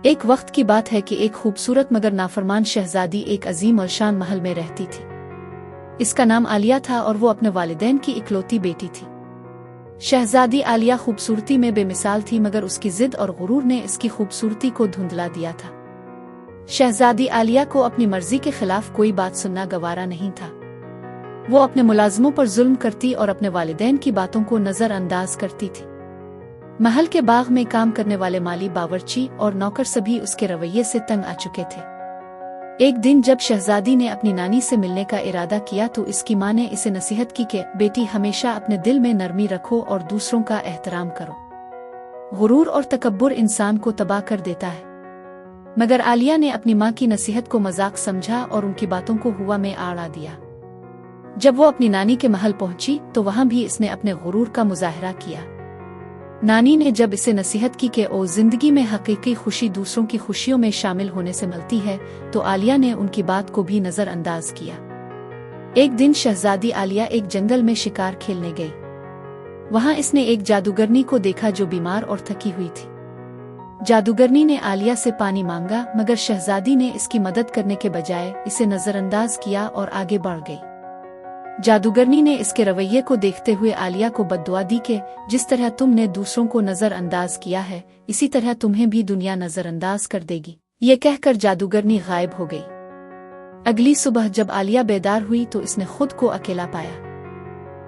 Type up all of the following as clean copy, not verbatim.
ایک وقت کی بات ہے کہ ایک خوبصورت مگر نافرمان شہزادی ایک عظیم اور شان محل میں رہتی تھی۔ اس کا نام عالیہ تھا اور وہ اپنے والدین کی اکلوتی بیٹی تھی۔ شہزادی عالیہ خوبصورتی میں بے مثال تھی، مگر اس کی ضد اور غرور نے اس کی خوبصورتی کو دھندلا دیا تھا۔ شہزادی عالیہ کو اپنی مرضی کے خلاف کوئی بات سننا گوارا نہیں تھا۔ وہ اپنے ملازموں پر ظلم کرتی اور اپنے والدین کی باتوں کو نظر انداز کرتی تھی۔ محل کے باغ میں کام کرنے والے مالی، باورچی اور نوکر سبھی اس کے رویے سے تنگ آ چکے تھے۔ ایک دن جب شہزادی نے اپنی نانی سے ملنے کا ارادہ کیا تو اس کی ماں نے اسے نصیحت کی کہ بیٹی، ہمیشہ اپنے دل میں نرمی رکھو اور دوسروں کا احترام کرو۔ غرور اور تکبر انسان کو تباہ کر دیتا ہے۔ مگر عالیہ نے اپنی ماں کی نصیحت کو مذاق سمجھا اور ان کی باتوں کو ہوا میں اڑا دیا۔ جب وہ اپنی نانی کے محل پہنچی تو وہاں بھی اس نے اپنے غرور کا مظاہرہ کیا۔ نانی نے جب اسے نصیحت کی کہ زندگی میں حقیقی خوشی دوسروں کی خوشیوں میں شامل ہونے سے ملتی ہے، تو عالیہ نے ان کی بات کو بھی نظر انداز کیا۔ ایک دن شہزادی عالیہ ایک جنگل میں شکار کھیلنے گئی۔ وہاں اس نے ایک جادوگرنی کو دیکھا جو بیمار اور تھکی ہوئی تھی۔ جادوگرنی نے عالیہ سے پانی مانگا، مگر شہزادی نے اس کی مدد کرنے کے بجائے اسے نظر انداز کیا اور آگے بڑھ گئی۔ جادوگرنی نے اس کے رویے کو دیکھتے ہوئے عالیہ کو بددعا دی کہ جس طرح تم نے دوسروں کو نظر انداز کیا ہے، اسی طرح تمہیں بھی دنیا نظر انداز کر دے گی۔ یہ کہہ کر جادوگرنی غائب ہو گئی۔ اگلی صبح جب عالیہ بیدار ہوئی تو اس نے خود کو اکیلا پایا۔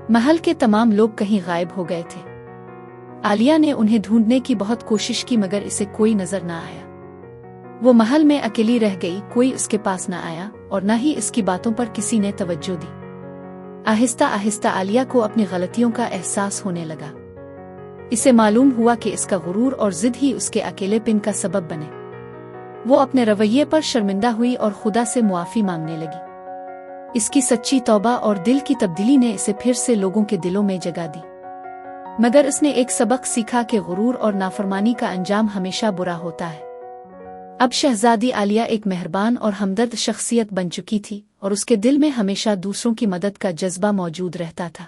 محل کے تمام لوگ کہیں غائب ہو گئے تھے۔ عالیہ نے انہیں ڈھونڈنے کی بہت کوشش کی، مگر اسے کوئی نظر نہ آیا۔ وہ محل میں اکیلی رہ گئی، کوئی اس کے پاس نہ آیا اور نہ ہی اس کی باتوں پر کسی نے توجہ دی۔ آہستہ آہستہ عالیہ کو اپنی غلطیوں کا احساس ہونے لگا۔ اسے معلوم ہوا کہ اس کا غرور اور ضد ہی اس کے اکیلے پن کا سبب بنے۔ وہ اپنے رویے پر شرمندہ ہوئی اور خدا سے معافی مانگنے لگی۔ اس کی سچی توبہ اور دل کی تبدیلی نے اسے پھر سے لوگوں کے دلوں میں جگہ دی۔ مگر اس نے ایک سبق سیکھا کہ غرور اور نافرمانی کا انجام ہمیشہ برا ہوتا ہے۔ اب شہزادی عالیہ ایک مہربان اور ہمدرد شخصیت بن چکی تھی اور اس کے دل میں ہمیشہ دوسروں کی مدد کا جذبہ موجود رہتا تھا۔